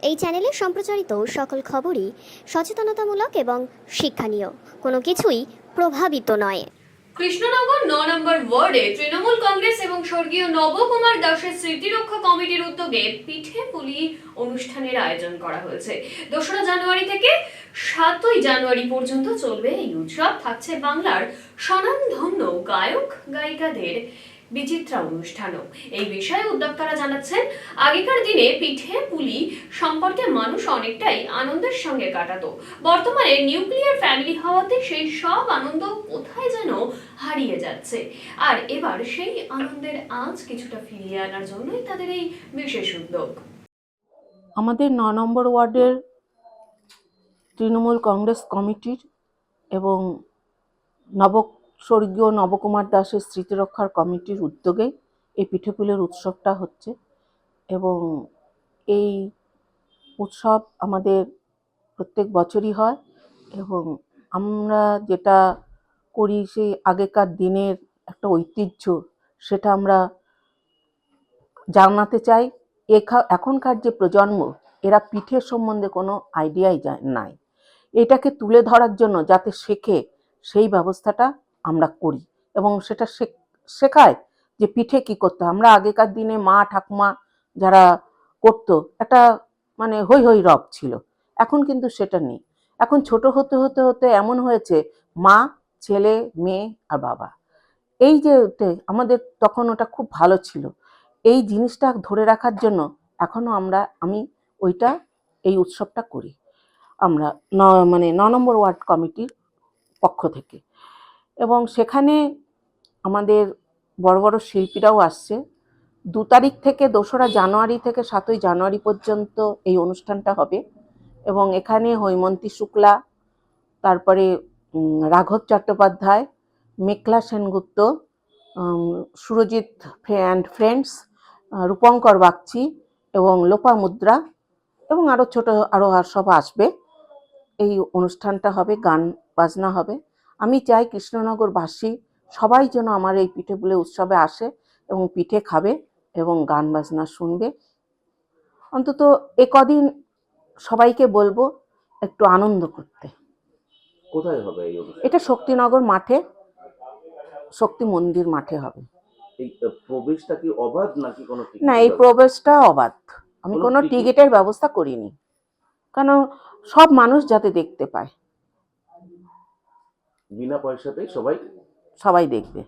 এই চ্যানেলে সম্প্রচারিত সকল খবরই সচেতনতামূলক এবং শিক্ষণীয়, কোনো কিছুই প্রভাবিত নয়। কৃষ্ণনগর ৯ নম্বর ওয়ার্ডে তৃণমূল কংগ্রেস এবং স্বর্গীয় নবকুমার দাসের স্মৃতিরক্ষা কমিটির উদ্যোগে পিঠে পুলি অনুষ্ঠানের আয়োজন করা হয়েছে। ২রা জানুয়ারি থেকে ৭ই জানুয়ারি পর্যন্ত চলবে এই উৎসব। থাকছে বাংলার স্বনামধন্য গায়ক গায়িকাদের বিচিত্রা অনুষ্ঠানও। এই বিষয়ে উদ্যোক্তারা জানাচ্ছেন, আগেকার দিনে পিঠে পুলি সম্পর্কে মানুষ অনেকটাই আনন্দের সঙ্গে কাটাতো। বর্তমানে নিউক্লিয়ার ফ্যামিলি হওয়াতে সেই সব আনন্দ কোথায় যেন হারিয়ে যাচ্ছে। আর এবার সেই আনন্দের আঁচ কিছুটা ফিরিয়ে আনার জন্যই তাদের এই বিশেষ উদ্যোগ। আমাদের ৯ নম্বর ওয়ার্ডের তৃণমূল কংগ্রেস কমিটির এবং স্বর্গীয় নবকুমার দাসের স্মৃতিরক্ষার কমিটির উদ্যোগে এই পিঠেপুলির উৎসবটা হচ্ছে। এবং এই উৎসব আমাদের প্রত্যেক বছরই হয় এবং আমরা যেটা করি সেই আগেকার দিনের একটা ঐতিহ্য, সেটা আমরা জানাতে চাই। এখনকার যে প্রজন্ম, এরা পিঠের সম্বন্ধে কোনো আইডিয়াই নাই। এটাকে তুলে ধরার জন্য যাতে শেখে সেই ব্যবস্থাটা আমরা করি এবং সেটা শেখায় যে পিঠে কি করতে। আমরা আগেকার দিনে মা ঠাকুমা যারা করতো, একটা মানে হই হই রব ছিল। এখন কিন্তু সেটা নেই। এখন ছোট হতে হতে হতে এমন হয়েছে মা, ছেলে, মেয়ে আর বাবা, এই যে আমাদের তখন ওটা খুব ভালো ছিল। এই জিনিসটা ধরে রাখার জন্য এখনো আমি এই উৎসবটা করি আমরা ৯ নম্বর ওয়ার্ড কমিটির পক্ষ থেকে। এবং সেখানে আমাদের বড় বড় শিল্পীরাও আসছে। ২ তারিখ থেকে ২রা জানুয়ারি থেকে ৭ই জানুয়ারি পর্যন্ত এই অনুষ্ঠানটা হবে। এবং এখানে হৈমন্তী শুক্লা, তারপরে রাঘব চট্টোপাধ্যায়, মেঘলা সেনগুপ্ত, সুরজিৎ অ্যান্ড ফ্রেন্ডস, রূপঙ্কর বাগচি এবং লোপামুদ্রা এবং আরও সব আসবে। এই অনুষ্ঠানটা হবে, গান বাজনা হবে। আমি চাই কৃষ্ণনগরবাসী সবাই যেন আমার এই পিঠেপুলি উৎসবে আসে এবং পিঠে খাবে এবং গান বাজনা শুনবে। অন্তত কদিন সবাইকে বলবো একটু আনন্দ করতে। কোথায় হবে এই অনুষ্ঠান? এটা শক্তিনগর মাঠে, শক্তি মন্দির মাঠে হবে। এই প্রবেশটা কি অবাধ নাকি কোনো টিকিট? না, এই প্রবেশটা অবাধ। আমি কোনো টিকিটের ব্যবস্থা করিনি, কারণ সব মানুষ যাতে দেখতে পায়। বিনা পয়সাতেই সবাই সবাই দেখবে।